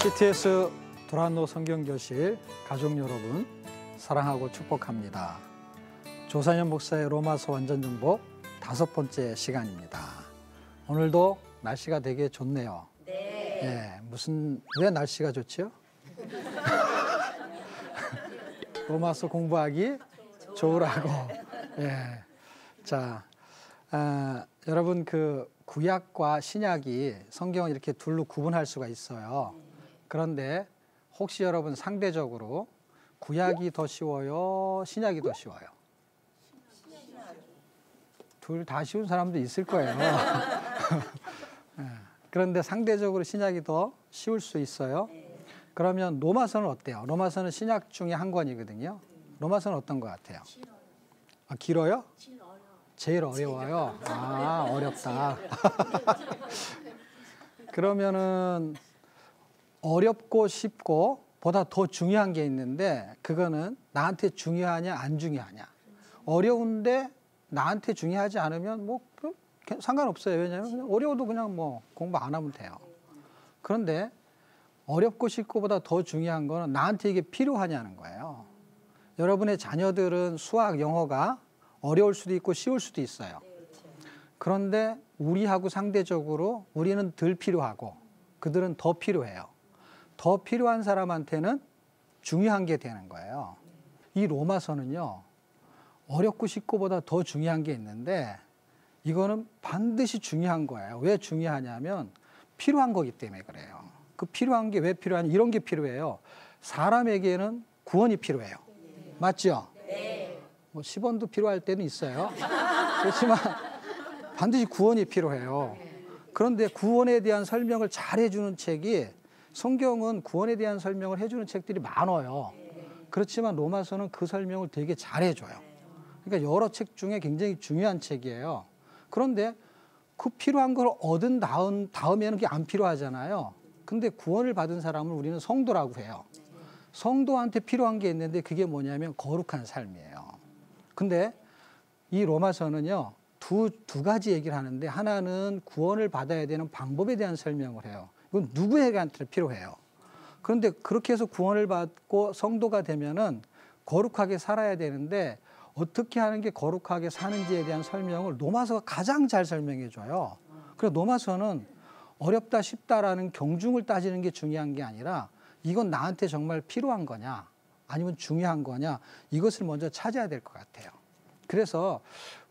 CTS 도란노 성경교실 가족 여러분 사랑하고 축복합니다. 조상현 목사의 로마서 완전정복 5번째 시간입니다. 오늘도 날씨가 되게 좋네요. 네. 왜 날씨가 좋지요? 로마서 공부하기 좋으라고. 예. 자, 여러분 그 구약과 신약이 성경을 이렇게 둘로 구분할 수가 있어요. 그런데 혹시 여러분 상대적으로 구약이 더 쉬워요? 신약이 더 쉬워요? 둘 다 쉬운 사람도 있을 거예요. 그런데 상대적으로 신약이 더 쉬울 수 있어요. 그러면 로마서는 어때요? 로마서는 신약 중에 한 권이거든요. 로마서는 어떤 것 같아요? 길어요? 제일 어려워요. 어렵다. 그러면은 어렵고 쉽고 보다 더 중요한 게 있는데 그거는 나한테 중요하냐 안 중요하냐. 어려운데 나한테 중요하지 않으면 뭐 상관없어요. 왜냐하면 어려워도 그냥 뭐 공부 안 하면 돼요. 그런데 어렵고 쉽고보다 더 중요한 거는 나한테 이게 필요하냐는 거예요. 여러분의 자녀들은 수학, 영어가 어려울 수도 있고 쉬울 수도 있어요. 그런데 우리하고 상대적으로 우리는 덜 필요하고 그들은 더 필요해요. 더 필요한 사람한테는 중요한 게 되는 거예요. 이 로마서는요, 어렵고 쉽고보다 더 중요한 게 있는데 이거는 반드시 중요한 거예요. 왜 중요하냐면 필요한 거기 때문에 그래요. 그 필요한 게 왜 필요하냐, 이런 게 필요해요. 사람에게는 구원이 필요해요. 맞죠? 뭐 10원도 필요할 때는 있어요. 그렇지만 반드시 구원이 필요해요. 그런데 구원에 대한 설명을 잘 해주는 책이, 성경은 구원에 대한 설명을 해주는 책들이 많아요. 그렇지만 로마서는 그 설명을 되게 잘 해줘요. 그러니까 여러 책 중에 굉장히 중요한 책이에요. 그런데 그 필요한 걸 얻은 다음에는 그게 안 필요하잖아요. 근데 구원을 받은 사람을 우리는 성도라고 해요. 성도한테 필요한 게 있는데 그게 뭐냐면 거룩한 삶이에요. 근데 이 로마서는요, 두 가지 얘기를 하는데 하나는 구원을 받아야 되는 방법에 대한 설명을 해요. 이건 누구에게한테 필요해요. 그런데 그렇게 해서 구원을 받고 성도가 되면은 거룩하게 살아야 되는데 어떻게 하는 게 거룩하게 사는지에 대한 설명을 로마서가 가장 잘 설명해 줘요. 그래서 로마서는 어렵다 쉽다라는 경중을 따지는 게 중요한 게 아니라 이건 나한테 정말 필요한 거냐 아니면 중요한 거냐, 이것을 먼저 찾아야 될 것 같아요. 그래서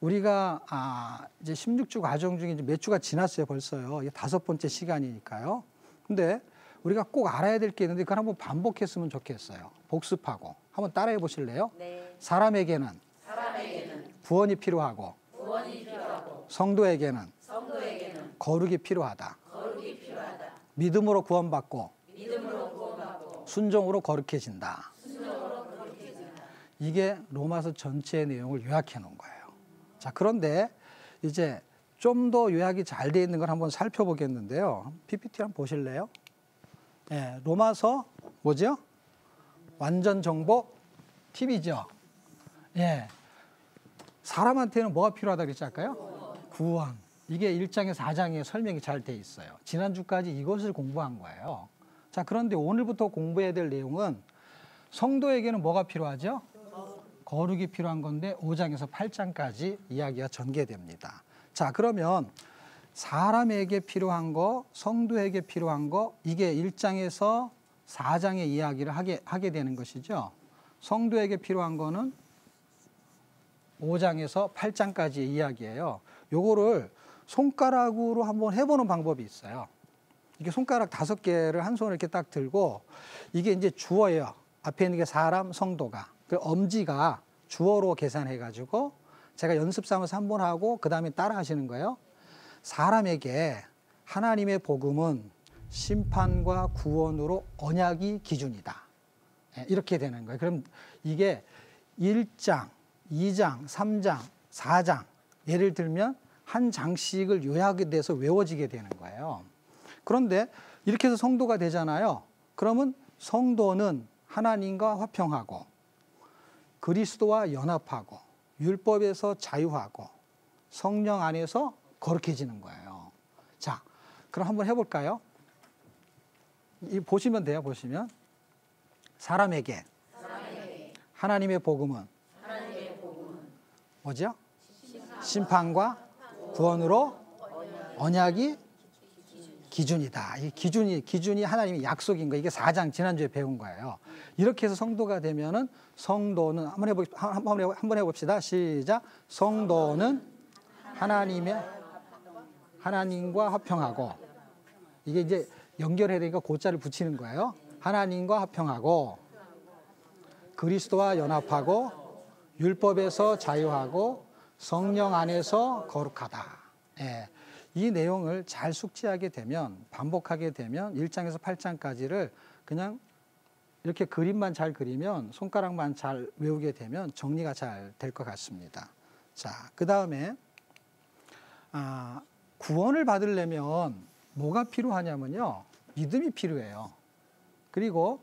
우리가 이제 16주 과정 중에 이제 몇 주가 지났어요. 벌써요. 이게 5번째 시간이니까요. 근데 우리가 꼭 알아야 될 게 있는데 그걸 한번 반복했으면 좋겠어요. 복습하고. 한번 따라해 보실래요? 네. 사람에게는 구원이 필요하고, 성도에게는 거룩이 필요하다. 믿음으로 구원받고, 순종으로 거룩해진다. 이게 로마서 전체의 내용을 요약해 놓은 거예요. 자, 그런데 이제 좀 더 요약이 잘 돼 있는 걸 한번 살펴보겠는데요. PPT 한번 보실래요? 네, 로마서 뭐죠? 완전 정복 팁이죠. 예. 사람한테는 뭐가 필요하다 그랬지 아까요? 구원. 이게 1장에 4장에 설명이 잘 돼 있어요. 지난주까지 이것을 공부한 거예요. 자, 그런데 오늘부터 공부해야 될 내용은 성도에게는 뭐가 필요하죠? 거룩이 필요한 건데 5장에서 8장까지 이야기가 전개됩니다. 자, 그러면 사람에게 필요한 거, 성도에게 필요한 거, 이게 1장에서 4장의 이야기를 하게 되는 것이죠. 성도에게 필요한 거는 5장에서 8장까지의 이야기예요. 요거를 손가락으로 한번 해보는 방법이 있어요. 이게 손가락 5개를 한 손을 이렇게 딱 들고, 이게 이제 주어예요. 앞에 있는 게 사람, 성도가. 그 엄지가 주어로 계산해가지고 제가 연습 삼아서 한번 하고 그 다음에 따라 하시는 거예요. 사람에게 하나님의 복음은 심판과 구원으로 언약이 기준이다. 이렇게 되는 거예요. 그럼 이게 1장, 2장, 3장, 4장, 예를 들면 한 장씩을 요약에 대해서 외워지게 되는 거예요. 그런데 이렇게 해서 성도가 되잖아요. 그러면 성도는 하나님과 화평하고 그리스도와 연합하고 율법에서 자유하고 성령 안에서 거룩해지는 거예요. 자, 그럼 한번 해볼까요? 보시면 돼요. 보시면 사람에게 하나님의 복음은 뭐죠? 심판과 구원으로 언약이 기준이다. 이 기준이 하나님의 약속인 거. 이게 4장 지난주에 배운 거예요. 이렇게 해서 성도가 되면은 성도는 한번 해봅시다. 시작. 성도는 하나님과 화평하고, 이게 이제 연결해야 되니까 고자를 붙이는 거예요. 하나님과 화평하고 그리스도와 연합하고 율법에서 자유하고 성령 안에서 거룩하다. 예. 이 내용을 잘 숙지하게 되면, 반복하게 되면 1장에서 8장까지를 그냥 이렇게 그림만 잘 그리면, 손가락만 잘 외우게 되면 정리가 잘 될 것 같습니다. 자, 그 다음에 구원을 받으려면 뭐가 필요하냐면요, 믿음이 필요해요. 그리고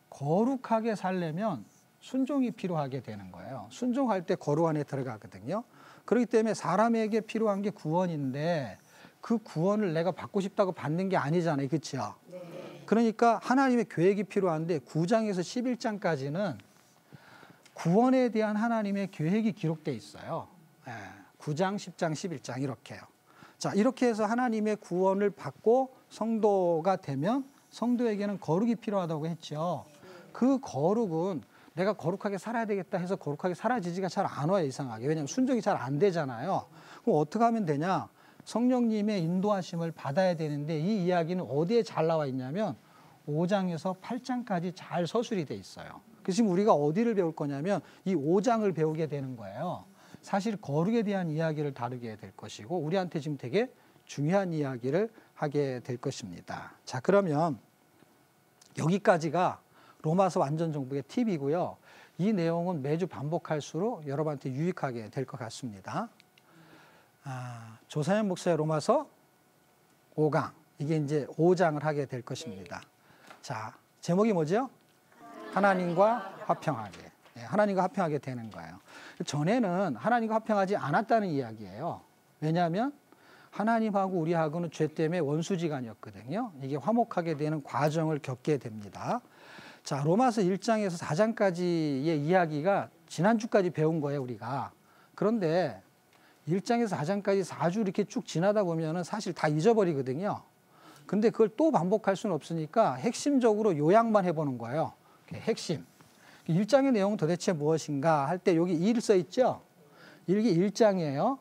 거룩하게 살려면 순종이 필요하게 되는 거예요. 순종할 때 거룩 안에 들어가거든요. 그렇기 때문에 사람에게 필요한 게 구원인데, 그 구원을 내가 받고 싶다고 받는 게 아니잖아요. 그렇죠? 네. 그러니까 하나님의 계획이 필요한데 9장에서 11장까지는 구원에 대한 하나님의 계획이 기록되어 있어요. 9장, 10장, 11장 이렇게요. 자, 이렇게 해서 하나님의 구원을 받고 성도가 되면 성도에게는 거룩이 필요하다고 했죠. 그 거룩은 내가 거룩하게 살아야 되겠다 해서 거룩하게 살아지지가 잘 안 와요, 이상하게. 왜냐하면 순종이 잘 안 되잖아요. 그럼 어떻게 하면 되냐? 성령님의 인도하심을 받아야 되는데, 이 이야기는 어디에 잘 나와 있냐면 5장에서 8장까지 잘 서술이 돼 있어요. 그래서 지금 우리가 어디를 배울 거냐면 이 5장을 배우게 되는 거예요. 사실 거룩에 대한 이야기를 다루게 될 것이고, 우리한테 지금 되게 중요한 이야기를 하게 될 것입니다. 자, 그러면 여기까지가 로마서 완전 정복의 팁이고요. 이 내용은 매주 반복할수록 여러분한테 유익하게 될 것 같습니다. 조상현 목사의 로마서 5강, 이게 이제 5장을 하게 될 것입니다. 자, 제목이 뭐죠? 하나님과 화평하게. 하나님과 화평하게 되는 거예요. 전에는 하나님과 화평하지 않았다는 이야기예요. 왜냐하면 하나님하고 우리하고는 죄 때문에 원수지간이었거든요. 이게 화목하게 되는 과정을 겪게 됩니다. 자, 로마서 1장에서 4장까지의 이야기가 지난주까지 배운 거예요, 우리가. 그런데 1장에서 4장까지 4주 이렇게 쭉 지나다 보면은 사실 다 잊어버리거든요. 근데 그걸 또 반복할 수는 없으니까 핵심적으로 요약만 해보는 거예요. 핵심. 1장의 내용은 도대체 무엇인가 할 때 여기 1 써 있죠? 이게 1장이에요.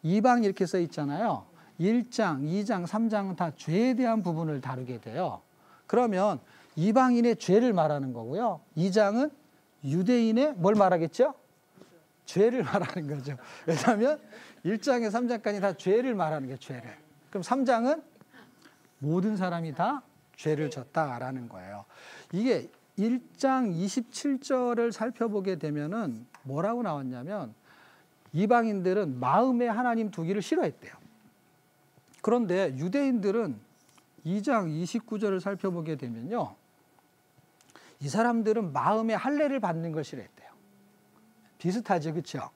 2방 이렇게 써 있잖아요. 1장, 2장, 3장은 다 죄에 대한 부분을 다루게 돼요. 그러면 이방인의 죄를 말하는 거고요. 2장은 유대인의 뭘 말하겠죠? 죄를 말하는 거죠. 왜냐하면 1장에 3장까지 다 죄를 말하는 게 죄를. 그럼 3장은 모든 사람이 다 죄를 졌다라는 거예요. 이게 1장 27절을 살펴보게 되면은 뭐라고 나왔냐면, 이방인들은 마음에 하나님 두기를 싫어했대요. 그런데 유대인들은 2장 29절을 살펴보게 되면요, 이 사람들은 마음에 할례를 받는 걸 싫어했대요. 비슷하죠, 그렇죠?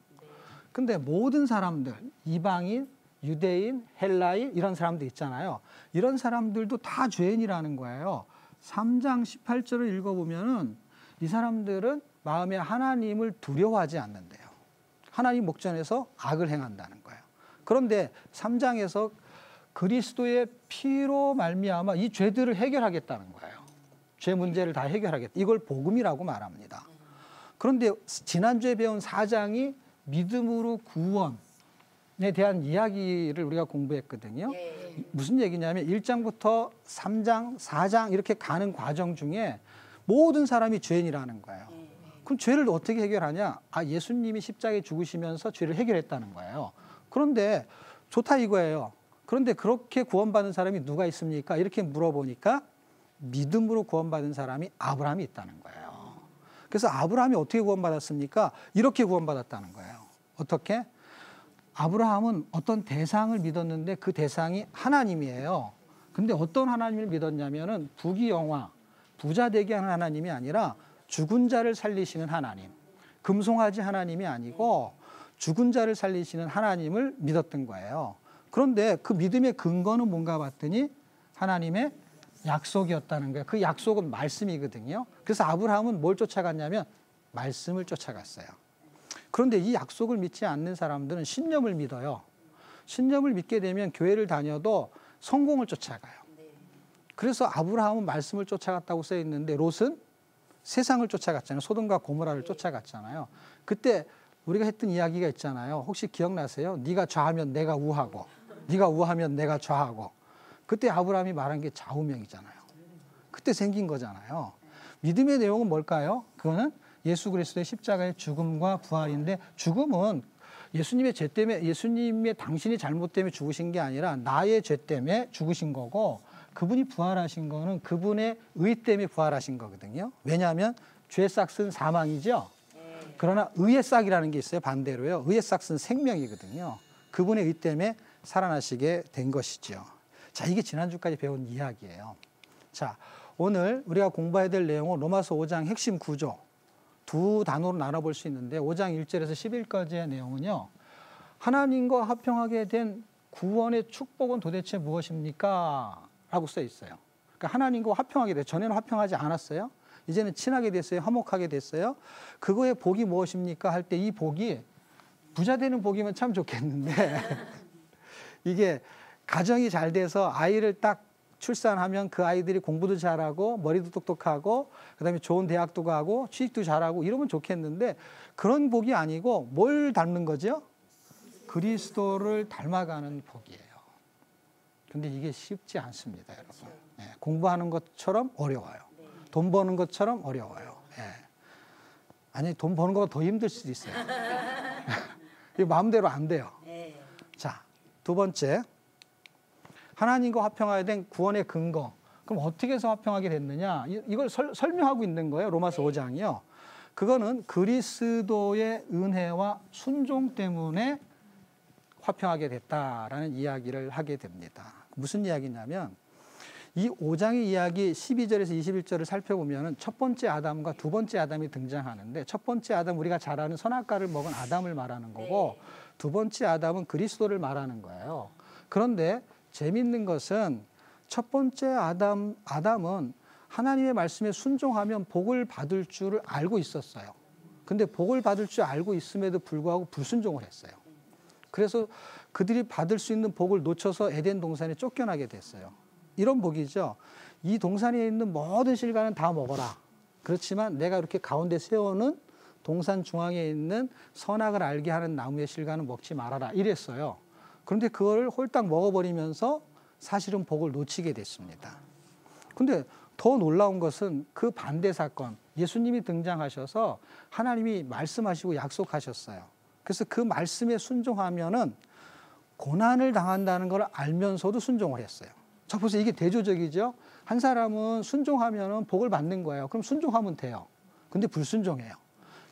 근데 모든 사람들, 이방인, 유대인, 헬라인 이런 사람들 있잖아요. 이런 사람들도 다 죄인이라는 거예요. 3장 18절을 읽어보면은 이 사람들은 마음에 하나님을 두려워하지 않는데요. 하나님 목전에서 악을 행한다는 거예요. 그런데 3장에서 그리스도의 피로 말미암아 이 죄들을 해결하겠다는 거예요. 죄 문제를 다 해결하겠다. 이걸 복음이라고 말합니다. 그런데 지난주에 배운 4장이 믿음으로 구원에 대한 이야기를 우리가 공부했거든요. 무슨 얘기냐면 1장부터 3장, 4장 이렇게 가는 과정 중에 모든 사람이 죄인이라는 거예요. 그럼 죄를 어떻게 해결하냐? 예수님이 십자가에 죽으시면서 죄를 해결했다는 거예요. 그런데 좋다 이거예요. 그런데 그렇게 구원받은 사람이 누가 있습니까? 이렇게 물어보니까 믿음으로 구원받은 사람이 아브라함이 있다는 거예요. 그래서 아브라함이 어떻게 구원받았습니까? 이렇게 구원받았다는 거예요. 어떻게? 아브라함은 어떤 대상을 믿었는데 그 대상이 하나님이에요. 근데 어떤 하나님을 믿었냐면은 부귀영화, 부자 되게 하는 하나님이 아니라 죽은 자를 살리시는 하나님, 금송아지 하나님이 아니고 죽은 자를 살리시는 하나님을 믿었던 거예요. 그런데 그 믿음의 근거는 뭔가 봤더니 하나님의 약속이었다는 거예요. 그 약속은 말씀이거든요. 그래서 아브라함은 뭘 쫓아갔냐면 말씀을 쫓아갔어요. 그런데 이 약속을 믿지 않는 사람들은 신념을 믿어요. 신념을 믿게 되면 교회를 다녀도 성공을 쫓아가요. 그래서 아브라함은 말씀을 쫓아갔다고 써 있는데 롯은 세상을 쫓아갔잖아요. 소돔과 고모라를 쫓아갔잖아요. 그때 우리가 했던 이야기가 있잖아요. 혹시 기억나세요? 네가 좌하면 내가 우하고 네가 우하면 내가 좌하고. 그때 아브라함이 말한 게 좌우명이잖아요. 그때 생긴 거잖아요. 믿음의 내용은 뭘까요? 그거는 예수 그리스도의 십자가의 죽음과 부활인데, 죽음은 예수님의 죄 때문에, 예수님의 당신이 잘못 때문에 죽으신 게 아니라 나의 죄 때문에 죽으신 거고, 그분이 부활하신 거는 그분의 의 때문에 부활하신 거거든요. 왜냐하면 죄의 싹은 사망이죠. 그러나 의의 싹이라는 게 있어요. 반대로요. 의의 싹은 생명이거든요. 그분의 의 때문에 살아나시게 된 것이죠. 자, 이게 지난주까지 배운 이야기예요. 자, 오늘 우리가 공부해야 될 내용은 로마서 5장 핵심 구조 두 단어로 나눠볼 수 있는데, 5장 1절에서 11까지의 내용은요, 하나님과 화평하게 된 구원의 축복은 도대체 무엇입니까? 라고 써 있어요. 그러니까 하나님과 화평하게 됐어요. 전에는 화평하지 않았어요. 이제는 친하게 됐어요. 화목하게 됐어요. 그거의 복이 무엇입니까? 할 때 이 복이 부자 되는 복이면 참 좋겠는데 이게 가정이 잘 돼서 아이를 딱 출산하면 그 아이들이 공부도 잘하고 머리도 똑똑하고 그다음에 좋은 대학도 가고 취직도 잘하고 이러면 좋겠는데, 그런 복이 아니고 뭘 닮는 거죠? 그리스도를 닮아가는 복이에요. 근데 이게 쉽지 않습니다, 여러분. 네, 공부하는 것처럼 어려워요. 돈 버는 것처럼 어려워요. 네. 아니, 돈 버는 것보다 더 힘들 수도 있어요. 이게 마음대로 안 돼요. 자, 두 번째, 하나님과 화평하게 된 구원의 근거. 그럼 어떻게 해서 화평하게 됐느냐? 이걸 설명하고 있는 거예요. 로마서 5장이요. 그거는 그리스도의 은혜와 순종 때문에 화평하게 됐다라는 이야기를 하게 됩니다. 무슨 이야기냐면, 이 5장의 이야기 12절에서 21절을 살펴보면 첫 번째 아담과 두 번째 아담이 등장하는데, 첫 번째 아담, 우리가 잘 아는 선악과를 먹은 아담을 말하는 거고, 두 번째 아담은 그리스도를 말하는 거예요. 그런데 재밌는 것은 첫 번째 아담은 하나님의 말씀에 순종하면 복을 받을 줄을 알고 있었어요. 근데 복을 받을 줄 알고 있음에도 불구하고 불순종을 했어요. 그래서 그들이 받을 수 있는 복을 놓쳐서 에덴 동산에 쫓겨나게 됐어요. 이런 복이죠. 이 동산에 있는 모든 실과는 다 먹어라. 그렇지만 내가 이렇게 가운데 세워놓은 동산 중앙에 있는 선악을 알게 하는 나무의 실과는 먹지 말아라. 이랬어요. 그런데 그걸 홀딱 먹어버리면서 사실은 복을 놓치게 됐습니다. 근데 더 놀라운 것은 그 반대 사건, 예수님이 등장하셔서 하나님이 말씀하시고 약속하셨어요. 그래서 그 말씀에 순종하면은 고난을 당한다는 걸 알면서도 순종을 했어요. 자, 보세요. 이게 대조적이죠? 한 사람은 순종하면은 복을 받는 거예요. 그럼 순종하면 돼요. 근데 불순종해요.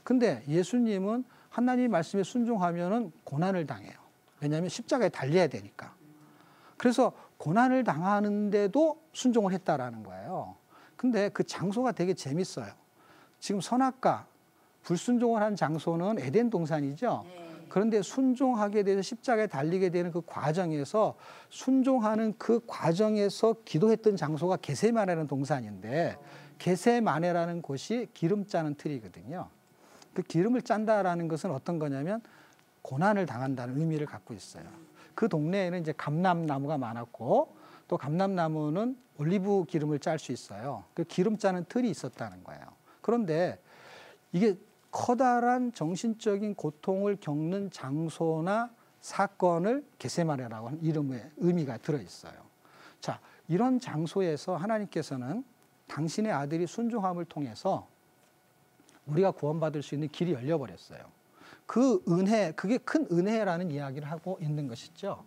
근데 예수님은 하나님 말씀에 순종하면은 고난을 당해요. 왜냐하면 십자가에 달려야 되니까. 그래서 고난을 당하는데도 순종을 했다라는 거예요. 근데 그 장소가 되게 재밌어요. 지금 선악과, 불순종을 한 장소는 에덴 동산이죠. 그런데 순종하게 돼서 십자가에 달리게 되는 그 과정에서, 순종하는 그 과정에서 기도했던 장소가 겟세마네라는 동산인데, 겟세마네라는 곳이 기름 짜는 틀이거든요. 그 기름을 짠다라는 것은 어떤 거냐면 고난을 당한다는 의미를 갖고 있어요. 그 동네에는 이제 감람나무가 많았고, 또 감람나무는 올리브 기름을 짤 수 있어요. 그 기름 짜는 틀이 있었다는 거예요. 그런데 이게 커다란 정신적인 고통을 겪는 장소나 사건을 겟세마네라고 하는 이름의 의미가 들어있어요. 자, 이런 장소에서 하나님께서는 당신의 아들이 순종함을 통해서 우리가 구원받을 수 있는 길이 열려버렸어요. 그 은혜, 그게 큰 은혜라는 이야기를 하고 있는 것이죠.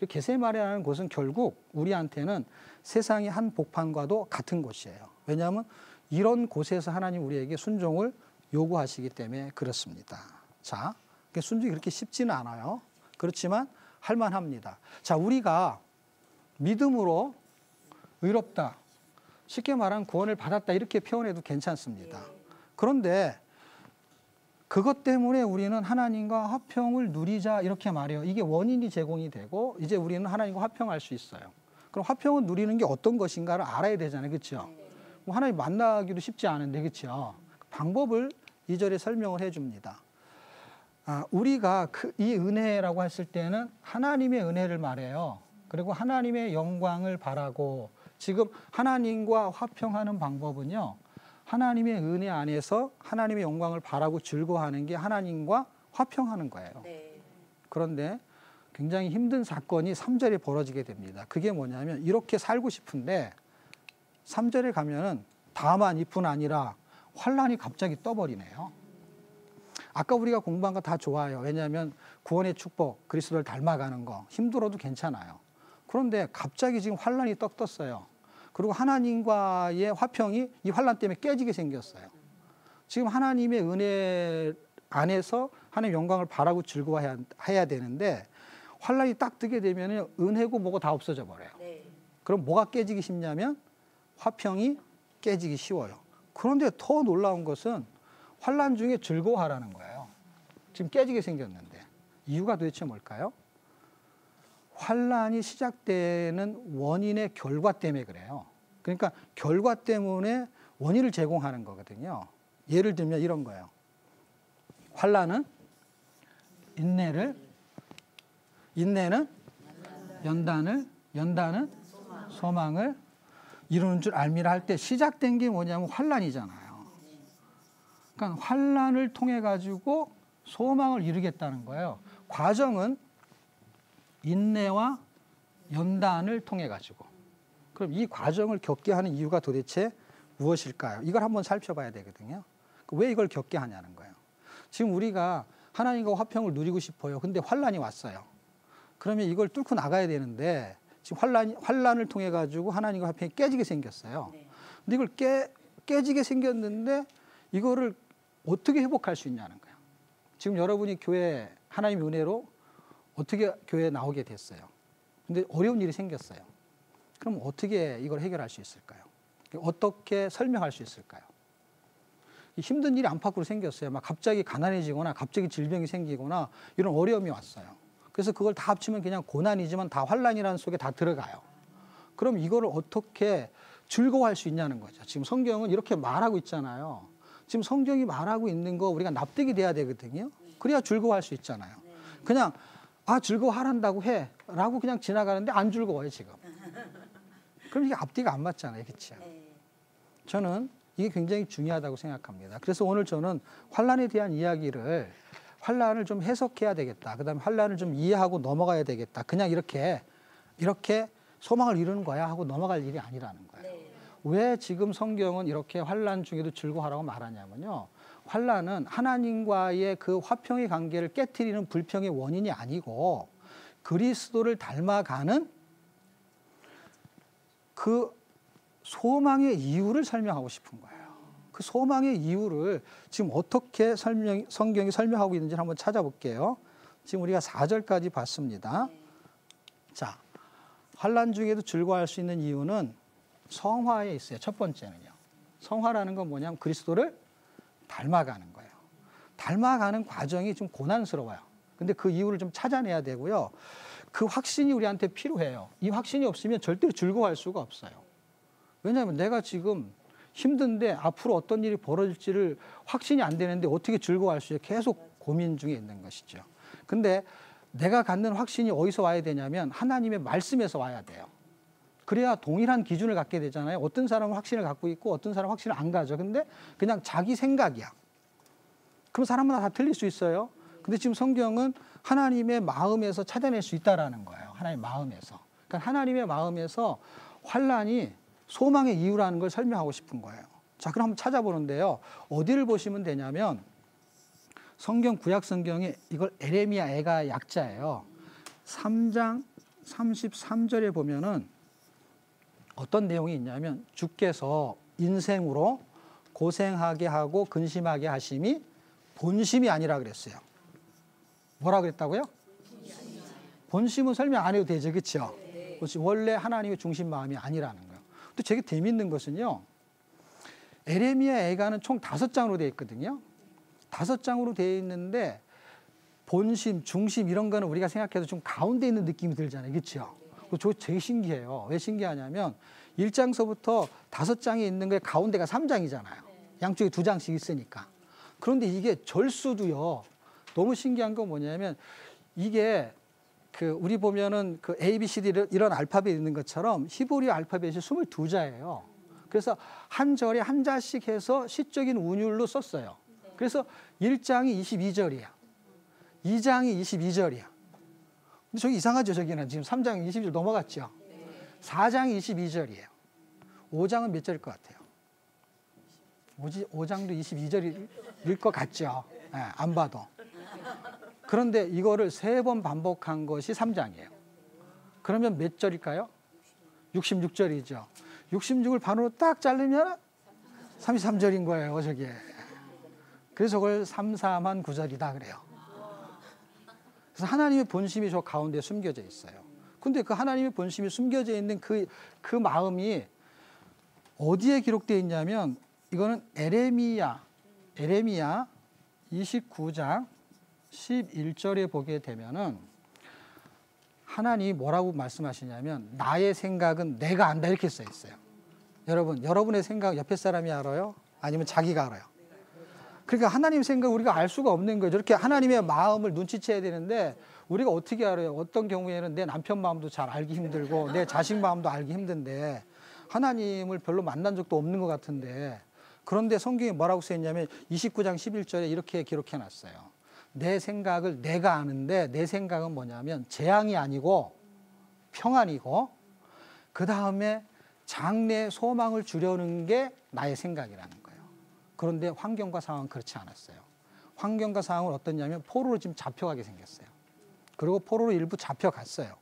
겟세마네라는 곳은 결국 우리한테는 세상의 한 복판과도 같은 곳이에요. 왜냐하면 이런 곳에서 하나님 우리에게 순종을 요구하시기 때문에 그렇습니다. 자, 순종이 그렇게 쉽지는 않아요. 그렇지만 할만합니다. 자, 우리가 믿음으로 의롭다, 쉽게 말하면 구원을 받았다, 이렇게 표현해도 괜찮습니다. 그런데 그것 때문에 우리는 하나님과 화평을 누리자, 이렇게 말해요. 이게 원인이 제공이 되고 이제 우리는 하나님과 화평할 수 있어요. 그럼 화평을 누리는 게 어떤 것인가를 알아야 되잖아요. 그렇죠? 뭐 하나님 만나기도 쉽지 않은데 그렇죠? 방법을 2절에 설명을 해줍니다. 우리가 이 은혜라고 했을 때는 하나님의 은혜를 말해요. 그리고 하나님의 영광을 바라고 지금 하나님과 화평하는 방법은요. 하나님의 은혜 안에서 하나님의 영광을 바라고 즐거워하는 게 하나님과 화평하는 거예요. 네. 그런데 굉장히 힘든 사건이 3절에 벌어지게 됩니다. 그게 뭐냐면 이렇게 살고 싶은데 3절에 가면은 다만 이뿐 아니라 환란이 갑자기 떠버리네요. 아까 우리가 공부한 거 다 좋아요. 왜냐하면 구원의 축복, 그리스도를 닮아가는 거 힘들어도 괜찮아요. 그런데 갑자기 지금 환란이 떡 떴어요. 그리고 하나님과의 화평이 이 환란 때문에 깨지게 생겼어요. 지금 하나님의 은혜 안에서 하나님의 영광을 바라고 즐거워해야 되는데 환란이 딱 뜨게 되면 은혜고 뭐고 다 없어져 버려요. 네. 그럼 뭐가 깨지기 쉽냐면 화평이 깨지기 쉬워요. 그런데 더 놀라운 것은 환란 중에 즐거워하라는 거예요. 지금 깨지게 생겼는데 이유가 도대체 뭘까요? 환란이 시작되는 원인의 결과 때문에 그래요. 그러니까 결과 때문에 원인을 제공하는 거거든요. 예를 들면 이런 거예요. 환란은 인내는 연단을, 연단은 소망을 이루는 줄 알미라 할 때 시작된 게 뭐냐면 환란이잖아요. 그러니까 환란을 통해 가지고 소망을 이루겠다는 거예요. 과정은 인내와 연단을 통해 가지고. 그럼 이 과정을 겪게 하는 이유가 도대체 무엇일까요? 이걸 한번 살펴봐야 되거든요. 왜 이걸 겪게 하냐는 거예요. 지금 우리가 하나님과 화평을 누리고 싶어요. 근데 환란이 왔어요. 그러면 이걸 뚫고 나가야 되는데 지금 환란을 통해 가지고 하나님과 화평이 깨지게 생겼어요. 근데 이걸 깨지게 생겼는데 이거를 어떻게 회복할 수 있냐는 거예요. 지금 여러분이 교회 하나님의 은혜로 어떻게 교회에 나오게 됐어요. 근데 어려운 일이 생겼어요. 그럼 어떻게 이걸 해결할 수 있을까요? 어떻게 설명할 수 있을까요? 힘든 일이 안팎으로 생겼어요. 막 갑자기 가난해지거나 갑자기 질병이 생기거나 이런 어려움이 왔어요. 그래서 그걸 다 합치면 그냥 고난이지만 다 환란이라는 속에 다 들어가요. 그럼 이거를 어떻게 즐거워할 수 있냐는 거죠. 지금 성경은 이렇게 말하고 있잖아요. 지금 성경이 말하고 있는 거 우리가 납득이 돼야 되거든요. 그래야 즐거워할 수 있잖아요. 그냥 즐거워하란다고 해 라고 그냥 지나가는데 안 즐거워요 지금. 그럼 이게 앞뒤가 안 맞잖아요. 그렇죠? 저는 이게 굉장히 중요하다고 생각합니다. 그래서 오늘 저는 환란에 대한 이야기를 환란을 좀 해석해야 되겠다. 그다음에 환란을 좀 이해하고 넘어가야 되겠다. 그냥 이렇게 소망을 이루는 거야 하고 넘어갈 일이 아니라는 거예요. 네. 왜 지금 성경은 이렇게 환란 중에도 즐거워하라고 말하냐면요. 환란은 하나님과의 그 화평의 관계를 깨트리는 불평의 원인이 아니고 그리스도를 닮아가는 그 소망의 이유를 설명하고 싶은 거예요. 그 소망의 이유를 지금 어떻게 성경이 설명하고 있는지 한번 찾아볼게요. 지금 우리가 4절까지 봤습니다. 자, 환란 중에도 즐거워할 수 있는 이유는 성화에 있어요. 첫 번째는요. 성화라는 건 뭐냐면 그리스도를 닮아가는 거예요. 닮아가는 과정이 좀 고난스러워요. 근데 그 이유를 좀 찾아내야 되고요. 그 확신이 우리한테 필요해요. 이 확신이 없으면 절대로 즐거워할 수가 없어요. 왜냐하면 내가 지금 힘든데 앞으로 어떤 일이 벌어질지를 확신이 안 되는데 어떻게 즐거워할 수 있어요? 계속 고민 중에 있는 것이죠. 근데 내가 갖는 확신이 어디서 와야 되냐면 하나님의 말씀에서 와야 돼요. 그래야 동일한 기준을 갖게 되잖아요. 어떤 사람은 확신을 갖고 있고 어떤 사람은 확신을 안 가져. 근데 그냥 자기 생각이야. 그럼 사람마다 다 틀릴 수 있어요. 근데 지금 성경은 하나님의 마음에서 찾아낼 수 있다라는 거예요. 하나님의 마음에서. 그러니까 하나님의 마음에서 환란이 소망의 이유라는 걸 설명하고 싶은 거예요. 자, 그럼 한번 찾아보는데요. 어디를 보시면 되냐면 성경 구약 성경에 이걸 에레미야 애가 약자예요. 3장 33절에 보면은 어떤 내용이 있냐면 주께서 인생으로 고생하게 하고 근심하게 하심이 본심이 아니라 그랬어요. 뭐라 그랬다고요? 본심은 설명 안 해도 되죠. 그렇죠? 원래 하나님의 중심 마음이 아니라는 거예요. 또 되게 재미있는 것은요. 에레미야 애가는 총 5장으로 되어 있거든요. 5장으로 되어 있는데 본심, 중심 이런 거는 우리가 생각해도 좀 가운데 있는 느낌이 들잖아요. 그렇죠? 저 되게 신기해요. 왜 신기하냐면 1장서부터 5장에 있는 게 가운데가 3장이잖아요. 양쪽에 2장씩 있으니까. 그런데 이게 절수도요. 너무 신기한 건 뭐냐면 이게 우리 보면은 A, B, C, D 이런 알파벳 있는 것처럼 히브리 알파벳이 22자예요. 그래서 한 절에 한 자씩 해서 시적인 운율로 썼어요. 그래서 1장이 22절이야. 2장이 22절이야. 근데 저기 이상하죠, 저기는. 지금 3장 22절 넘어갔죠. 4장이 22절이에요. 5장은 몇 절일 것 같아요? 5장도 22절일 것 같죠. 네, 안 봐도. 그런데 이거를 3번 반복한 것이 3장이에요. 그러면 몇 절일까요? 66절이죠. 66을 반으로 딱 자르면 33절인 거예요, 저게. 그래서 그걸 3,4만 9절이다 그래요. 그래서 하나님의 본심이 저 가운데 숨겨져 있어요. 근데 그 하나님의 본심이 숨겨져 있는 그 마음이 어디에 기록되어 있냐면 이거는 에레미야 29장 11절에 보게 되면은 하나님이 뭐라고 말씀하시냐면 나의 생각은 내가 안다 이렇게 써 있어요. 여러분의 생각 옆에 사람이 알아요? 아니면 자기가 알아요? 그러니까 하나님 생각 우리가 알 수가 없는 거죠. 이렇게 하나님의 마음을 눈치채야 되는데 우리가 어떻게 알아요? 어떤 경우에는 내 남편 마음도 잘 알기 힘들고 내 자식 마음도 알기 힘든데 하나님을 별로 만난 적도 없는 것 같은데 그런데 성경에 뭐라고 써있냐면 29장 11절에 이렇게 기록해 놨어요. 내 생각을 내가 아는데 내 생각은 뭐냐면 재앙이 아니고 평안이고 그 다음에 장래 소망을 주려는 게 나의 생각이라는 거예요. 그런데 환경과 상황은 그렇지 않았어요. 환경과 상황은 어떻냐면 포로로 지금 잡혀가게 생겼어요. 그리고 포로로 일부 잡혀갔어요.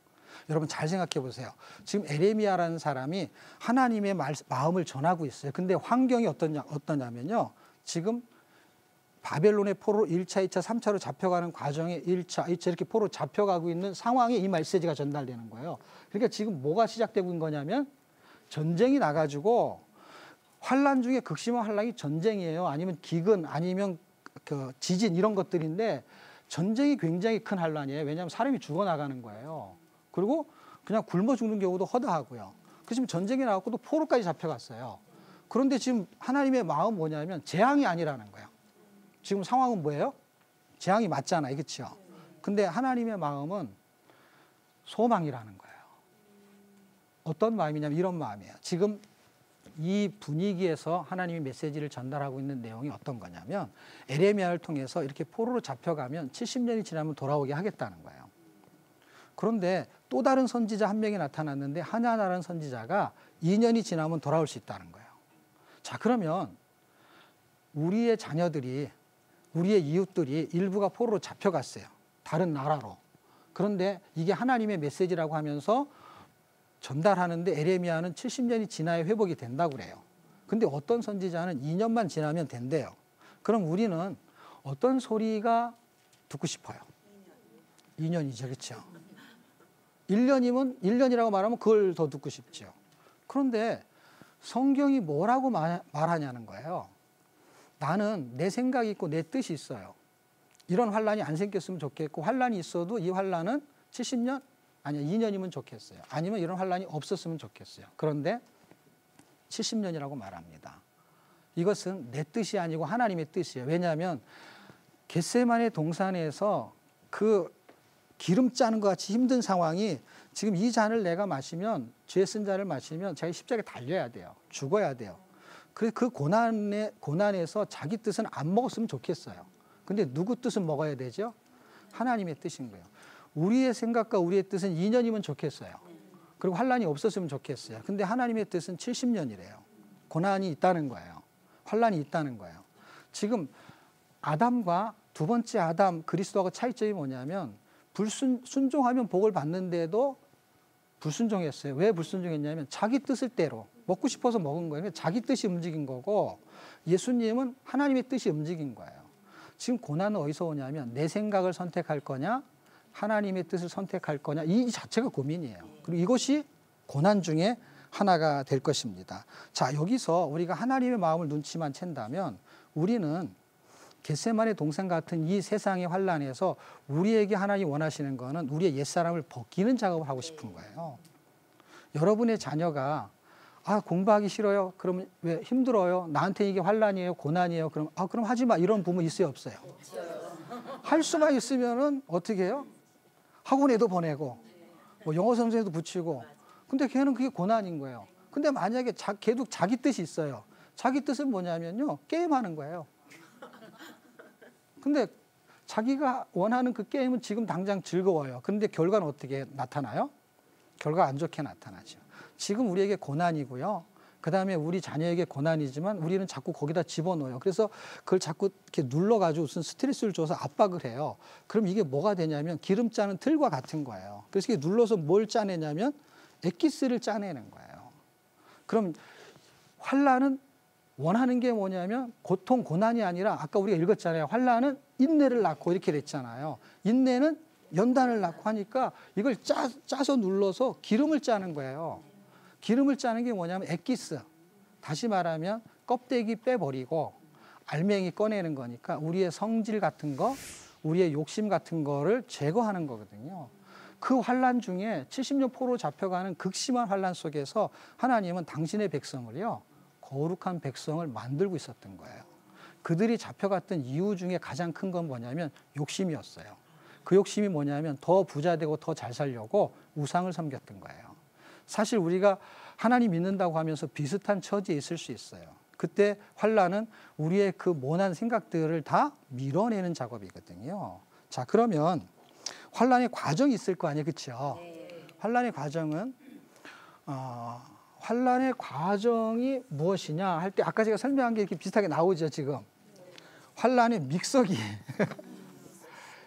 여러분 잘 생각해 보세요. 지금 에레미야라는 사람이 하나님의 마음을 전하고 있어요. 근데 환경이 어떠냐면요. 지금 바벨론의 포로 1차, 2차, 3차로 잡혀가는 과정에 1차, 2차 이렇게 포로 잡혀가고 있는 상황에 이 메시지가 전달되는 거예요. 그러니까 지금 뭐가 시작되고 있는 거냐면 전쟁이 나가지고 환란 중에 극심한 환란이 전쟁이에요. 아니면 기근, 아니면 지진 이런 것들인데 전쟁이 굉장히 큰 환란이에요. 왜냐하면 사람이 죽어나가는 거예요. 그리고 그냥 굶어 죽는 경우도 허다하고요. 그 지금 전쟁이 나왔고 또 포로까지 잡혀갔어요. 그런데 지금 하나님의 마음은 뭐냐면 재앙이 아니라는 거예요. 지금 상황은 뭐예요? 재앙이 맞잖아요. 그렇죠? 근데 하나님의 마음은 소망이라는 거예요. 어떤 마음이냐면 이런 마음이에요. 지금 이 분위기에서 하나님이 메시지를 전달하고 있는 내용이 어떤 거냐면 에레미야를 통해서 이렇게 포로로 잡혀가면 70년이 지나면 돌아오게 하겠다는 거예요. 그런데 또 다른 선지자 한 명이 나타났는데 하나나라는 선지자가 2년이 지나면 돌아올 수 있다는 거예요. 자, 그러면 우리의 자녀들이 우리의 이웃들이 일부가 포로로 잡혀갔어요. 다른 나라로. 그런데 이게 하나님의 메시지라고 하면서 전달하는데 에레미야는 70년이 지나야 회복이 된다고 그래요. 근데 어떤 선지자는 2년만 지나면 된대요. 그럼 우리는 어떤 소리가 듣고 싶어요? 2년이죠. 그렇죠? 1년이면 1년이라고 말하면 그걸 더 듣고 싶죠. 그런데 성경이 뭐라고 말하냐는 거예요. 나는 내 생각이 있고 내 뜻이 있어요. 이런 환란이 안 생겼으면 좋겠고 환란이 있어도 이 환란은 70년? 아니야 2년이면 좋겠어요. 아니면 이런 환란이 없었으면 좋겠어요. 그런데 70년이라고 말합니다. 이것은 내 뜻이 아니고 하나님의 뜻이에요. 왜냐하면 겟세마네 동산에서 그 기름 짜는 것 같이 힘든 상황이 지금 이 잔을 내가 마시면 죄 쓴 잔을 마시면 자기 십자가에 달려야 돼요. 죽어야 돼요. 그 고난에서 자기 뜻은 안 먹었으면 좋겠어요. 근데 누구 뜻은 먹어야 되죠? 하나님의 뜻인 거예요. 우리의 생각과 우리의 뜻은 2년이면 좋겠어요. 그리고 환란이 없었으면 좋겠어요. 근데 하나님의 뜻은 70년이래요. 고난이 있다는 거예요. 환란이 있다는 거예요. 지금 아담과 두 번째 아담 그리스도하고 차이점이 뭐냐면 순종하면 복을 받는데도 불순종했어요. 왜 불순종했냐면 자기 뜻을 대로 먹고 싶어서 먹은 거예요. 자기 뜻이 움직인 거고 예수님은 하나님의 뜻이 움직인 거예요. 지금 고난은 어디서 오냐면 내 생각을 선택할 거냐 하나님의 뜻을 선택할 거냐 이 자체가 고민이에요. 그리고 이것이 고난 중에 하나가 될 것입니다. 자, 여기서 우리가 하나님의 마음을 눈치만 챈다면 우리는 겟세마네 동산 같은 이 세상의 환란에서 우리에게 하나님 원하시는 거는 우리의 옛사람을 벗기는 작업을 하고 싶은 거예요. 여러분의 자녀가 공부하기 싫어요. 그러면 왜 힘들어요? 나한테 이게 환난이에요, 고난이에요. 그럼 하지 마. 이런 부모 있어요, 없어요? 할 수만 있으면은 어떻게 해요? 학원에도 보내고, 뭐 영어 선생님도 붙이고. 근데 걔는 그게 고난인 거예요. 근데 만약에 걔도 자기 뜻이 있어요. 자기 뜻은 뭐냐면요, 게임하는 거예요. 근데 자기가 원하는 그 게임은 지금 당장 즐거워요. 그런데 결과는 어떻게 나타나요? 결과 안 좋게 나타나죠. 지금 우리에게 고난이고요. 그 다음에 우리 자녀에게 고난이지만 우리는 자꾸 거기다 집어넣어요. 그래서 그걸 자꾸 이렇게 눌러가지고 무슨 스트레스를 줘서 압박을 해요. 그럼 이게 뭐가 되냐면 기름 짜는 틀과 같은 거예요. 그래서 이게 눌러서 뭘 짜내냐면 엑기스를 짜내는 거예요. 그럼 환난은 원하는 게 뭐냐면 고통, 고난이 아니라 아까 우리가 읽었잖아요. 환난은 인내를 낳고 이렇게 됐잖아요. 인내는 연단을 낳고 하니까 이걸 짜서 눌러서 기름을 짜는 거예요. 기름을 짜는 게 뭐냐면 엑기스. 다시 말하면 껍데기 빼버리고 알맹이 꺼내는 거니까 우리의 성질 같은 거, 우리의 욕심 같은 거를 제거하는 거거든요. 그 환난 중에 70년 포로 잡혀가는 극심한 환난 속에서 하나님은 당신의 백성을요, 거룩한 백성을 만들고 있었던 거예요. 그들이 잡혀갔던 이유 중에 가장 큰 건 뭐냐면 욕심이었어요. 그 욕심이 뭐냐면 더 부자 되고 더 잘 살려고 우상을 섬겼던 거예요. 사실 우리가 하나님 믿는다고 하면서 비슷한 처지에 있을 수 있어요. 그때 환난은 우리의 그 모난 생각들을 다 밀어내는 작업이거든요. 자, 그러면 환난의 과정이 있을 거 아니에요, 그렇죠? 환난의 과정은 환난의 과정이 무엇이냐 할 때 아까 제가 설명한 게 이렇게 비슷하게 나오죠, 지금. 환난의 믹서기.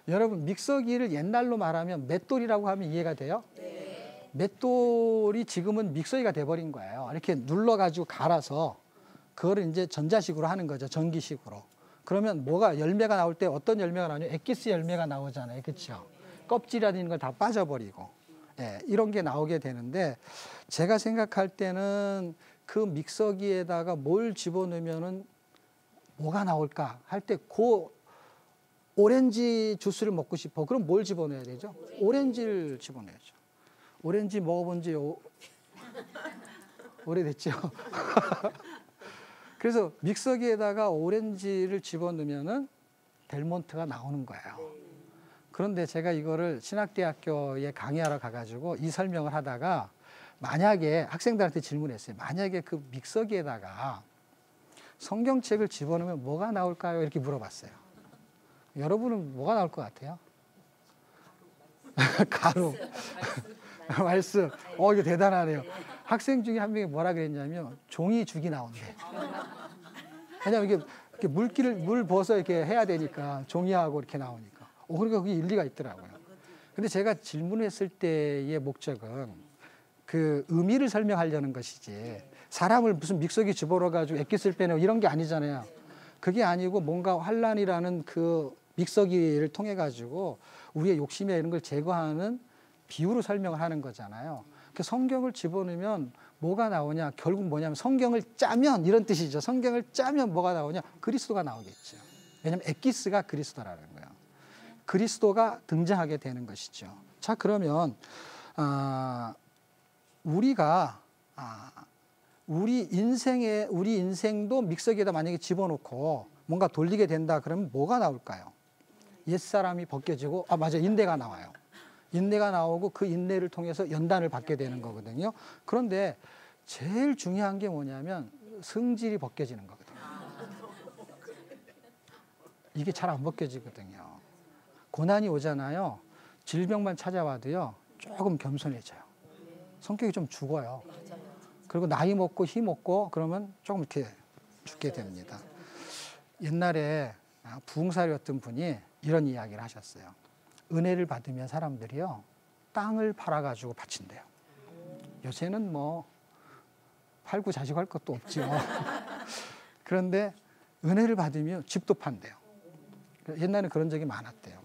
여러분, 믹서기를 옛날로 말하면 맷돌이라고 하면 이해가 돼요? 네. 맷돌이 지금은 믹서기가 돼버린 거예요. 이렇게 눌러가지고 갈아서 그거를 이제 전자식으로 하는 거죠, 전기식으로. 그러면 뭐가 열매가 나올 때 어떤 열매가 나오냐? 엑기스 열매가 나오잖아요, 그렇죠? 껍질이라는 걸 다 빠져버리고. 예, 이런 게 나오게 되는데 제가 생각할 때는 그 믹서기에다가 뭘 집어넣으면은 뭐가 나올까 할 때 오렌지 주스를 먹고 싶어. 그럼 뭘 집어넣어야 되죠? 오렌지를 집어넣어야죠. 오렌지 먹어본 지 오래됐죠. 그래서 믹서기에다가 오렌지를 집어넣으면은 델몬트가 나오는 거예요. 그런데 제가 이거를 신학대학교에 강의하러 가가지고 이 설명을 하다가 만약에 학생들한테 질문했어요. 만약에 그 믹서기에다가 성경책을 집어넣으면 뭐가 나올까요? 이렇게 물어봤어요. 여러분은 뭐가 나올 것 같아요? 가루. 말씀. 이거 대단하네요. 학생 중에 한 명이 뭐라 그랬냐면 종이죽이 나온대. 왜냐면 이게 물 벗어 이렇게 해야 되니까 종이하고 이렇게 나오니까. 그러니까 그게 일리가 있더라고요. 근데 제가 질문했을 때의 목적은 그 의미를 설명하려는 것이지 사람을 무슨 믹서기 집어넣어가지고 엑기스를 빼내고 이런 게 아니잖아요. 그게 아니고 뭔가 환난이라는 그 믹서기를 통해 가지고 우리의 욕심이나 이런 걸 제거하는 비유로 설명을 하는 거잖아요. 그 성경을 집어넣으면 뭐가 나오냐? 결국 뭐냐면 성경을 짜면 이런 뜻이죠. 성경을 짜면 뭐가 나오냐? 그리스도가 나오겠죠. 왜냐하면 엑기스가 그리스도라는 거예요. 그리스도가 등장하게 되는 것이죠. 자, 그러면 우리가 우리 인생도 믹서기에다 만약에 집어넣고 뭔가 돌리게 된다 그러면 뭐가 나올까요? 옛사람이 벗겨지고 맞아, 인내가 나와요. 인내가 나오고 그 인내를 통해서 연단을 받게 되는 거거든요. 그런데 제일 중요한 게 뭐냐면 성질이 벗겨지는 거거든요. 이게 잘 안 벗겨지거든요. 고난이 오잖아요. 질병만 찾아와도요, 조금 겸손해져요. 성격이 좀 죽어요. 그리고 나이 먹고 힘 없고 그러면 조금 이렇게 죽게 됩니다. 옛날에 부흥사였던 분이 이런 이야기를 하셨어요. 은혜를 받으면 사람들이요, 땅을 팔아가지고 바친대요. 요새는 뭐 팔고 자식할 것도 없죠. 그런데 은혜를 받으면 집도 판대요. 옛날에는 그런 적이 많았대요.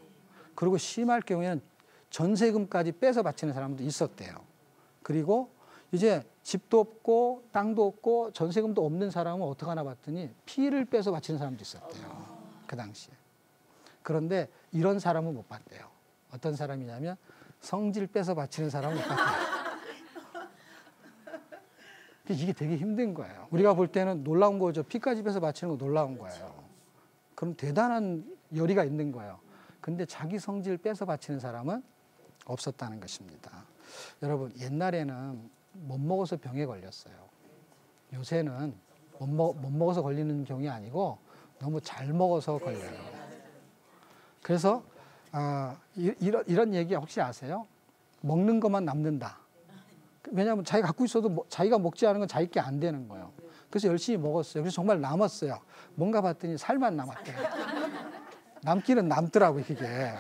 그리고 심할 경우에는 전세금까지 빼서 바치는 사람도 있었대요. 그리고 이제 집도 없고 땅도 없고 전세금도 없는 사람은 어떻게 하나 봤더니 피를 빼서 바치는 사람도 있었대요. 그 당시에. 그런데 이런 사람은 못 봤대요. 어떤 사람이냐면 성질 빼서 바치는 사람은 못 봤대요. 이게 되게 힘든 거예요. 우리가 볼 때는 놀라운 거죠. 피까지 빼서 바치는 거 놀라운 거예요. 그럼 대단한 열의가 있는 거예요. 근데 자기 성질 빼서 바치는 사람은 없었다는 것입니다. 여러분, 옛날에는 못 먹어서 병에 걸렸어요. 요새는 못 먹어서 걸리는 병이 아니고 너무 잘 먹어서 걸려요. 그래서 이런 얘기 혹시 아세요? 먹는 것만 남는다. 왜냐하면 자기가 갖고 있어도 자기가 먹지 않은 건 자기 게 안 되는 거예요. 그래서 열심히 먹었어요. 그래서 정말 남았어요. 뭔가 봤더니 살만 남았대요. 남기는 남더라고요, 그게.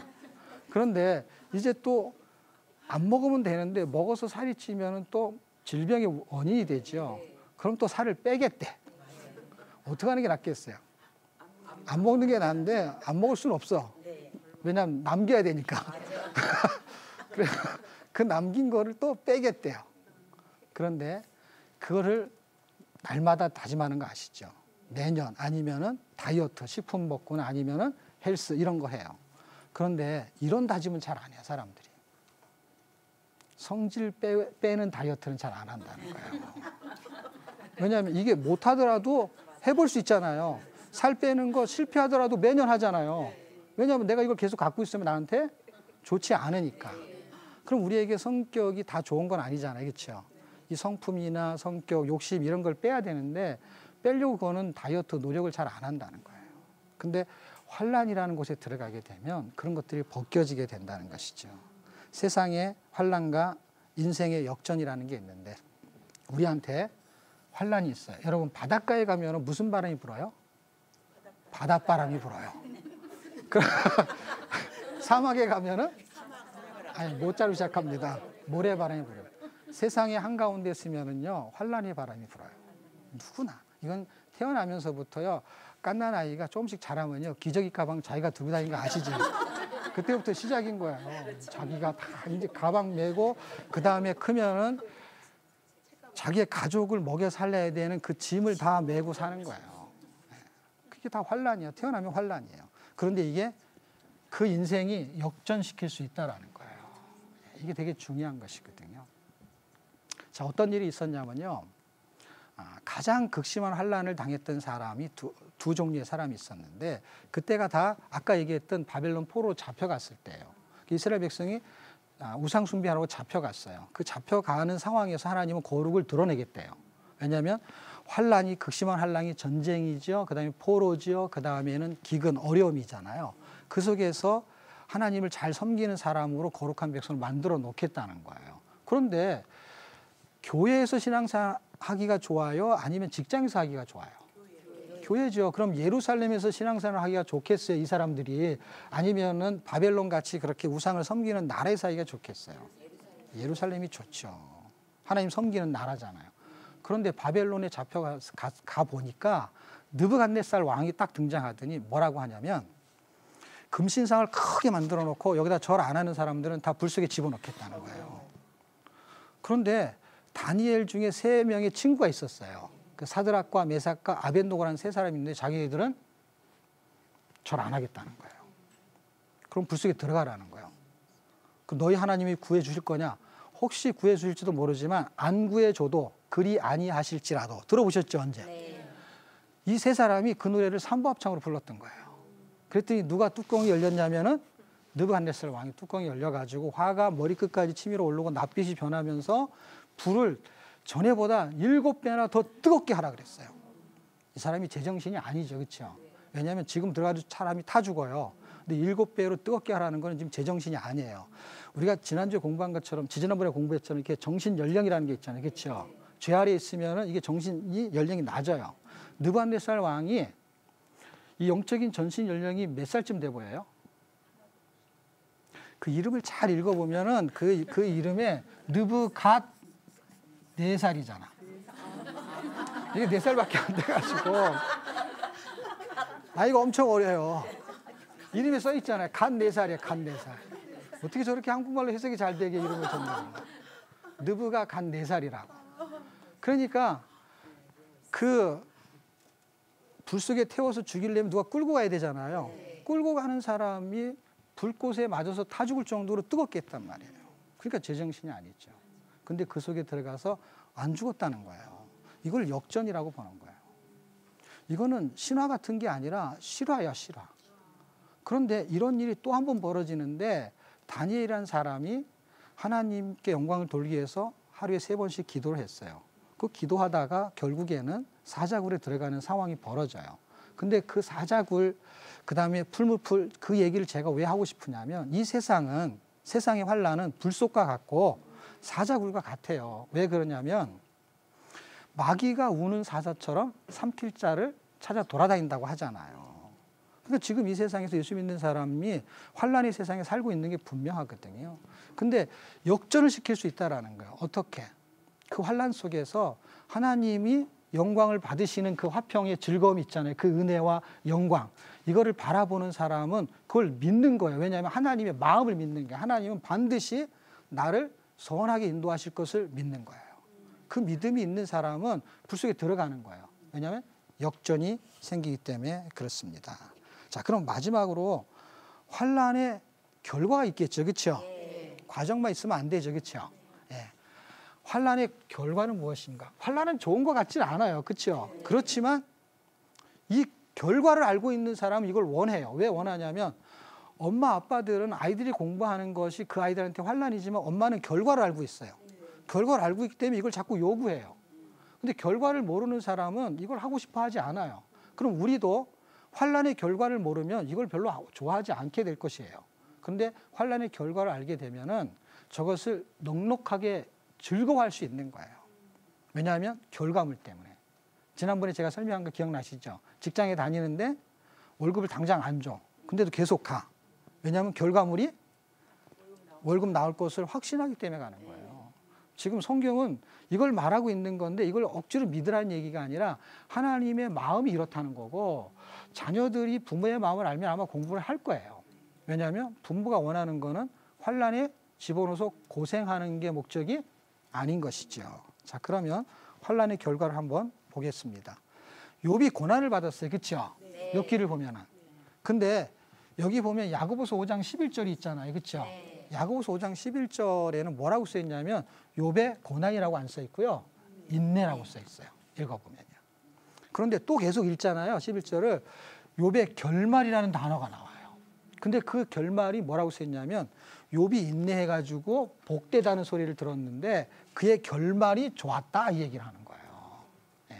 그런데 이제 또 안 먹으면 되는데 먹어서 살이 찌면 또 질병의 원인이 되죠. 그럼 또 살을 빼겠대. 어떻게 하는 게 낫겠어요? 안 먹는 게 나은데 안 먹을 수는 없어. 왜냐하면 남겨야 되니까. 그래서 그 남긴 거를 또 빼겠대요. 그런데 그거를 날마다 다짐하는 거 아시죠? 매년 아니면은 다이어트, 식품 먹고는 아니면은 헬스 이런 거 해요. 그런데 이런 다짐은 잘 안 해요, 사람들이. 성질 빼는 다이어트는 잘 안 한다는 거예요. 왜냐하면 이게 못 하더라도 해볼 수 있잖아요. 살 빼는 거 실패하더라도 매년 하잖아요. 왜냐하면 내가 이걸 계속 갖고 있으면 나한테 좋지 않으니까. 그럼 우리에게 성격이 다 좋은 건 아니잖아요. 그렇죠? 이 성품이나 성격, 욕심 이런 걸 빼야 되는데 빼려고 그거는 다이어트 노력을 잘 안 한다는 거예요. 근데 환란이라는 곳에 들어가게 되면 그런 것들이 벗겨지게 된다는 것이죠. 세상에 환란과 인생의 역전이라는 게 있는데 우리한테 환란이 있어요. 여러분 바닷가에 가면 무슨 바람이 불어요? 바닷바람이 불어요. 사막에 가면은 모자로 시작합니다. 모래바람이 불어요. 세상의 한가운데 있으면은요 환란의 바람이 불어요. 누구나 이건 태어나면서부터요 갓난 아이가 조금씩 자라면요 기저귀 가방 자기가 들고 다니는 거 아시죠? 그때부터 시작인 거예요. 자기가 다 이제 가방 메고 그 다음에 크면은 자기의 가족을 먹여 살려야 되는 그 짐을 다 메고 사는 거예요. 그게 다 환란이에요. 태어나면 환란이에요. 그런데 이게 그 인생이 역전시킬 수 있다라는 거예요. 이게 되게 중요한 것이거든요. 자, 어떤 일이 있었냐면요. 가장 극심한 환란을 당했던 사람이 두 종류의 사람이 있었는데 그때가 다 아까 얘기했던 바벨론 포로로 잡혀갔을 때예요. 이스라엘 백성이 우상 숭배하라고 잡혀갔어요. 그 잡혀가는 상황에서 하나님은 거룩을 드러내겠대요. 왜냐하면 환란이 극심한 환란이 전쟁이죠. 그다음에 포로죠. 그다음에는 기근 어려움이잖아요. 그 속에서 하나님을 잘 섬기는 사람으로 거룩한 백성을 만들어 놓겠다는 거예요. 그런데 교회에서 신앙생활 하기가 좋아요? 아니면 직장에서 하기가 좋아요? 교회죠. 그럼 예루살렘에서 신앙생활 하기가 좋겠어요, 이 사람들이? 아니면은 바벨론 같이 그렇게 우상을 섬기는 나라에서 하기가 좋겠어요? 예루살렘이 좋죠. 하나님 섬기는 나라잖아요. 그런데 바벨론에 잡혀가 보니까 느부갓네살 왕이 딱 등장하더니 뭐라고 하냐면 금신상을 크게 만들어 놓고 여기다 절 안 하는 사람들은 다 불 속에 집어넣겠다는 거예요. 그런데 다니엘 중에 3명의 친구가 있었어요. 그 사드락과 메삭과 아벳노고라는 3사람이 있는데 자기들은 절 안 하겠다는 거예요. 그럼 불 속에 들어가라는 거예요. 그 너희 하나님이 구해 주실 거냐? 혹시 구해 주실지도 모르지만 안 구해 줘도 그리 아니하실지라도. 들어보셨죠, 언제? 네. 이 3사람이 그 노래를 삼부합창으로 불렀던 거예요. 그랬더니 누가 뚜껑이 열렸냐면은 느부갓네살 왕이 뚜껑이 열려가지고 화가 머리끝까지 치밀어 오르고 낯빛이 변하면서 불을 전에보다 7배나 더 뜨겁게 하라 그랬어요. 이 사람이 제정신이 아니죠. 그렇죠? 왜냐하면 지금 들어가도 사람이 타 죽어요. 근데 7배로 뜨겁게 하라는 건 지금 제정신이 아니에요. 우리가 지난주에 공부한 것처럼 지난번에 공부했처럼 이렇게 정신 연령이라는 게 있잖아요. 그렇죠? 죄 아래에 있으면은 이게 정신이 연령이 낮아요. 느부갓네살 왕이 이 영적인 전신 연령이 몇 살쯤 돼 보여요? 그 이름을 잘 읽어보면은 그 이름에 느부갓 4살이잖아. 이게 4살밖에 안 돼가지고 나이가 엄청 어려요. 이름에 써 있잖아요. 갓 4살이야, 갓 4살. 어떻게 저렇게 한국말로 해석이 잘 되게 이름을 줬나. 느부가 갓 4살이라고. 그러니까 그 불 속에 태워서 죽이려면 누가 끌고 가야 되잖아요. 끌고 가는 사람이 불꽃에 맞아서 타 죽을 정도로 뜨겁게 했단 말이에요. 그러니까 제정신이 아니죠. 근데 그 속에 들어가서 안 죽었다는 거예요. 이걸 역전이라고 보는 거예요. 이거는 신화 같은 게 아니라 실화야, 실화. 그런데 이런 일이 또 한 번 벌어지는데 다니엘이라는 사람이 하나님께 영광을 돌리기 위해서 하루에 3번씩 기도를 했어요. 그 기도하다가 결국에는 사자굴에 들어가는 상황이 벌어져요. 근데 그 사자굴, 그 다음에 풀무풀, 그 얘기를 제가 왜 하고 싶으냐면 이 세상은, 세상의 환란은 불속과 같고 사자굴과 같아요. 왜 그러냐면 마귀가 우는 사자처럼 삼킬 자를 찾아 돌아다닌다고 하잖아요. 그러니까 지금 이 세상에서 예수 믿는 사람이 환란의 세상에 살고 있는 게 분명하거든요. 근데 역전을 시킬 수 있다라는 거예요. 어떻게? 그 환란 속에서 하나님이 영광을 받으시는 그 화평의 즐거움이 있잖아요. 그 은혜와 영광. 이거를 바라보는 사람은 그걸 믿는 거예요. 왜냐하면 하나님의 마음을 믿는 게, 하나님은 반드시 나를 선하게 인도하실 것을 믿는 거예요. 그 믿음이 있는 사람은 불 속에 들어가는 거예요. 왜냐하면 역전이 생기기 때문에 그렇습니다. 자, 그럼 마지막으로 환란의 결과가 있겠죠. 그렇죠? 네. 과정만 있으면 안 되죠. 그렇죠? 네. 환란의 결과는 무엇인가? 환란은 좋은 것 같지는 않아요. 그렇죠? 네. 그렇지만 이 결과를 알고 있는 사람은 이걸 원해요. 왜 원하냐면 엄마 아빠들은 아이들이 공부하는 것이 그 아이들한테 환란이지만 엄마는 결과를 알고 있어요. 결과를 알고 있기 때문에 이걸 자꾸 요구해요. 근데 결과를 모르는 사람은 이걸 하고 싶어 하지 않아요. 그럼 우리도 환란의 결과를 모르면 이걸 별로 좋아하지 않게 될 것이에요. 그런데 환란의 결과를 알게 되면은 저것을 넉넉하게 즐거워할 수 있는 거예요. 왜냐하면 결과물 때문에. 지난번에 제가 설명한 거 기억나시죠? 직장에 다니는데 월급을 당장 안 줘. 근데도 계속 가. 왜냐하면 결과물이 월급 나올 것을 확신하기 때문에 가는 거예요. 지금 성경은 이걸 말하고 있는 건데 이걸 억지로 믿으라는 얘기가 아니라 하나님의 마음이 이렇다는 거고, 자녀들이 부모의 마음을 알면 아마 공부를 할 거예요. 왜냐하면 부모가 원하는 거는 환란에 집어넣어서 고생하는 게 목적이 아닌 것이죠. 자, 그러면 환란의 결과를 한번 보겠습니다. 욥이 고난을 받았어요. 그렇죠? 네. 욥기를 보면은. 근데 여기 보면 야고보서 5장 11절이 있잖아요. 그렇죠? 네. 야고보서 5장 11절에는 뭐라고 써 있냐면 욥의 고난이라고 안 써 있고요. 인내라고 써 있어요. 읽어보면요. 그런데 또 계속 읽잖아요. 11절을 욥의 결말이라는 단어가 나와요. 근데 그 결말이 뭐라고 써 있냐면 욥이 인내해가지고 복되다는 소리를 들었는데 그의 결말이 좋았다, 이 얘기를 하는 거예요. 예.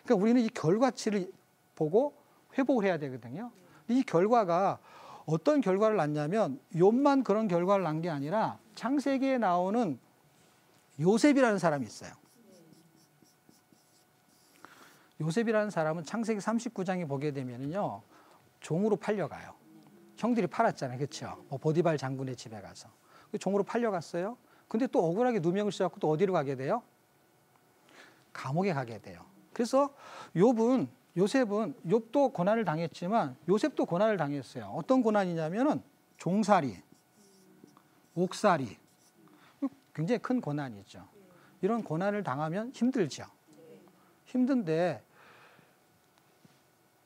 그러니까 우리는 이 결과치를 보고 회복을 해야 되거든요. 이 결과가 어떤 결과를 낳냐면 욥만 그런 결과를 낳은 게 아니라 창세기에 나오는 요셉이라는 사람이 있어요. 요셉이라는 사람은 창세기 39장에 보게 되면요, 종으로 팔려가요. 형들이 팔았잖아요. 그렇죠? 보디발 장군의 집에 가서. 종으로 팔려갔어요. 근데 또 억울하게 누명을 씌워갖고 또 어디로 가게 돼요? 감옥에 가게 돼요. 그래서 요셉은 욥도 고난을 당했지만 요셉도 고난을 당했어요. 어떤 고난이냐면은 종살이, 옥살이. 굉장히 큰 고난이죠. 이런 고난을 당하면 힘들죠. 힘든데,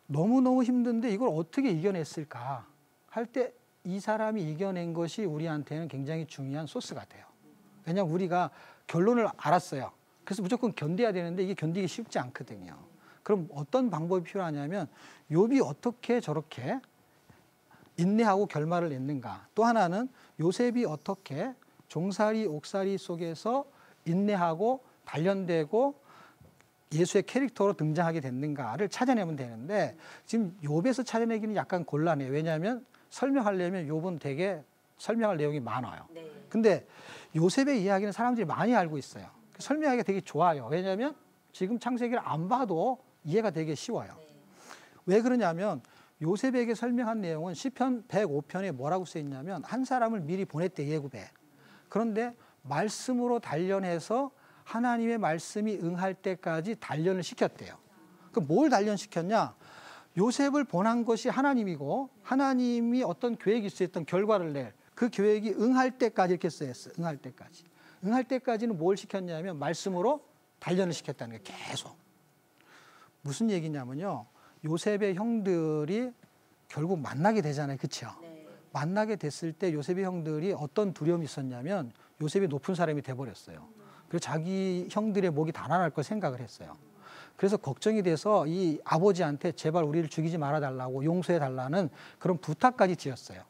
너무너무 힘든데 이걸 어떻게 이겨냈을까 할 때 이 사람이 이겨낸 것이 우리한테는 굉장히 중요한 소스가 돼요. 왜냐하면 우리가 결론을 알았어요. 그래서 무조건 견뎌야 되는데 이게 견디기 쉽지 않거든요. 그럼 어떤 방법이 필요하냐면 욥이 어떻게 저렇게 인내하고 결말을 냈는가. 또 하나는 요셉이 어떻게 종살이, 옥살이 속에서 인내하고 단련되고 예수의 캐릭터로 등장하게 됐는가를 찾아내면 되는데 지금 욥에서 찾아내기는 약간 곤란해요. 왜냐하면 설명하려면 욥은 되게 설명할 내용이 많아요. 네. 근데 요셉의 이야기는 사람들이 많이 알고 있어요. 설명하기가 되게 좋아요. 왜냐하면 지금 창세기를 안 봐도 이해가 되게 쉬워요. 네. 왜 그러냐면 요셉에게 설명한 내용은 시편 105편에 뭐라고 써 있냐면 한 사람을 미리 보냈대, 예굽에. 그런데 말씀으로 단련해서 하나님의 말씀이 응할 때까지 단련을 시켰대요. 그럼 뭘 단련시켰냐? 요셉을 보낸 것이 하나님이고 하나님이 어떤 계획이 있었던 결과를 낼 그 계획이 응할 때까지 이렇게 써있어요. 응할 때까지. 응할 때까지는 뭘 시켰냐면 말씀으로 단련을 시켰다는 게 계속. 무슨 얘기냐면요. 요셉의 형들이 결국 만나게 되잖아요. 그렇죠? 네. 만나게 됐을 때 요셉의 형들이 어떤 두려움이 있었냐면 요셉이 높은 사람이 돼버렸어요. 그리고 자기 형들의 목이 달아날 걸 생각을 했어요. 그래서 걱정이 돼서 이 아버지한테 제발 우리를 죽이지 말아달라고 용서해달라는 그런 부탁까지 드렸어요.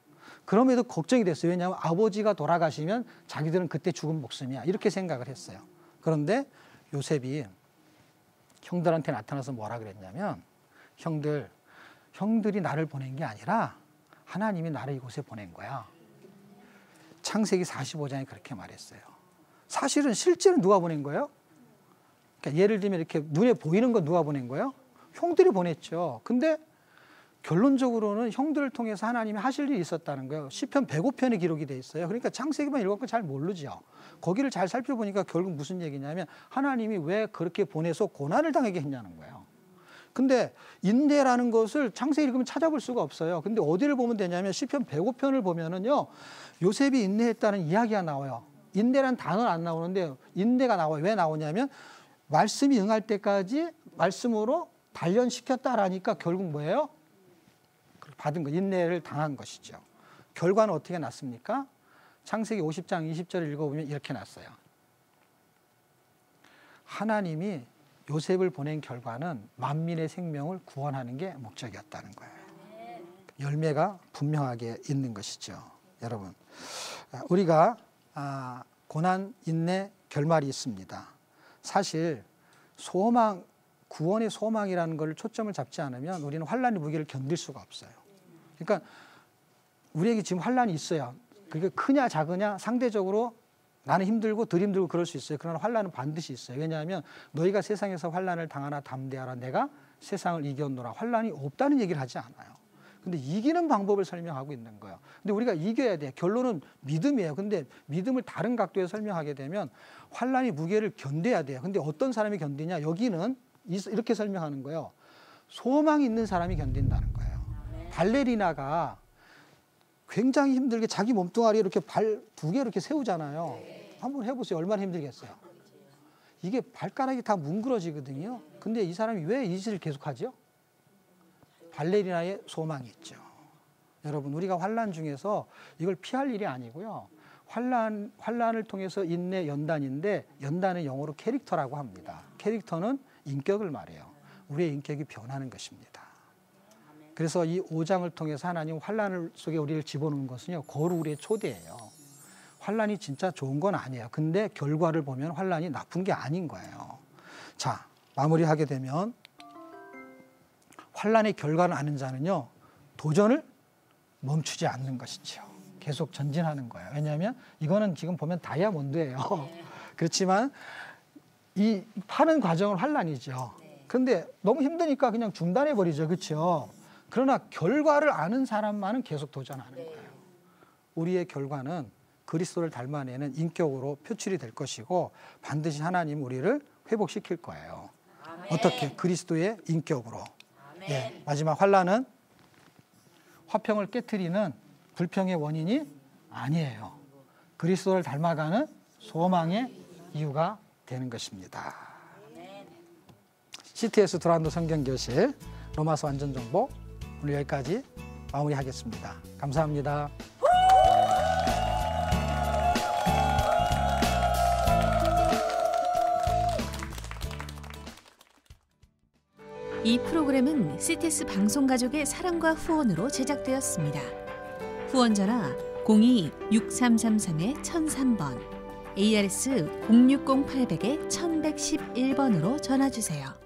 그럼에도 걱정이 됐어요. 왜냐하면 아버지가 돌아가시면 자기들은 그때 죽은 목숨이야. 이렇게 생각을 했어요. 그런데 요셉이 형들한테 나타나서 뭐라 그랬냐면 형들이 나를 보낸 게 아니라 하나님이 나를 이곳에 보낸 거야. 창세기 45장에 그렇게 말했어요. 사실은 실제로 누가 보낸 거예요? 그러니까 예를 들면 이렇게 눈에 보이는 건 누가 보낸 거예요? 형들이 보냈죠. 근데 결론적으로는 형들을 통해서 하나님이 하실 일이 있었다는 거예요. 시편 105편에 기록이 돼 있어요. 그러니까 창세기만 읽었고 잘 모르죠. 거기를 잘 살펴보니까 결국 무슨 얘기냐면 하나님이 왜 그렇게 보내서 고난을 당하게 했냐는 거예요. 근데 인내라는 것을 창세기 읽으면 찾아볼 수가 없어요. 근데 어디를 보면 되냐면 시편 105편을 보면은요, 요셉이 인내했다는 이야기가 나와요. 인내란 단어는 안 나오는데 인내가 나와요. 왜 나오냐면 말씀이 응할 때까지 말씀으로 단련시켰다라니까 결국 뭐예요? 받은 거, 인내를 당한 것이죠. 결과는 어떻게 났습니까? 창세기 50장 20절을 읽어보면 이렇게 났어요. 하나님이 요셉을 보낸 결과는 만민의 생명을 구원하는 게 목적이었다는 거예요. 열매가 분명하게 있는 것이죠. 여러분, 우리가 고난, 인내, 결말이 있습니다. 사실 소망, 구원의 소망이라는 걸 초점을 잡지 않으면 우리는 환난의 무게를 견딜 수가 없어요. 그러니까 우리에게 지금 환난이 있어요. 그게 크냐 작으냐 상대적으로 나는 힘들고 덜 힘들고 그럴 수 있어요. 그러나 환난은 반드시 있어요. 왜냐하면 너희가 세상에서 환난을 당하나 담대하라. 내가 세상을 이겼노라. 환난이 없다는 얘기를 하지 않아요. 근데 이기는 방법을 설명하고 있는 거예요. 근데 우리가 이겨야 돼. 결론은 믿음이에요. 근데 믿음을 다른 각도에서 설명하게 되면 환난의 무게를 견뎌야 돼요. 근데 어떤 사람이 견디냐? 여기는 이렇게 설명하는 거예요. 소망이 있는 사람이 견딘다는 거예요. 발레리나가 굉장히 힘들게 자기 몸뚱아리에 이렇게 발 2개 이렇게 세우잖아요. 한번 해보세요. 얼마나 힘들겠어요. 이게 발가락이 다 뭉그러지거든요. 근데 이 사람이 왜 이 짓을 계속하죠? 발레리나의 소망이 있죠. 여러분, 우리가 환난 중에서 이걸 피할 일이 아니고요. 환난을 통해서 인내 연단인데, 연단은 영어로 캐릭터라고 합니다. 캐릭터는 인격을 말해요. 우리의 인격이 변하는 것입니다. 그래서 이 5장을 통해서 하나님 환난 속에 우리를 집어넣는 것은요, 거룩 우리의 초대예요. 환난이 진짜 좋은 건 아니에요. 근데 결과를 보면 환난이 나쁜 게 아닌 거예요. 자, 마무리하게 되면 환난의 결과를 아는 자는요, 도전을 멈추지 않는 것이죠. 계속 전진하는 거예요. 왜냐하면 이거는 지금 보면 다이아몬드예요. 그렇지만 이 파는 과정은 환난이죠. 근데 너무 힘드니까 그냥 중단해버리죠. 그렇죠? 그러나 결과를 아는 사람만은 계속 도전하는 거예요. 우리의 결과는 그리스도를 닮아내는 인격으로 표출이 될 것이고 반드시 하나님 우리를 회복시킬 거예요. 아멘. 어떻게? 그리스도의 인격으로. 예, 마지막 환난은 화평을 깨트리는 불평의 원인이 아니에요. 그리스도를 닮아가는 소망의 이유가 되는 것입니다. CTS 두란노 성경교실 로마서 완전정복 오늘 여기까지 마무리하겠습니다. 감사합니다. 이 프로그램은 CTS 방송가족의 사랑과 후원으로 제작되었습니다. 후원전화 02-6333-1003번, ARS 060-800-1111번으로 전화주세요.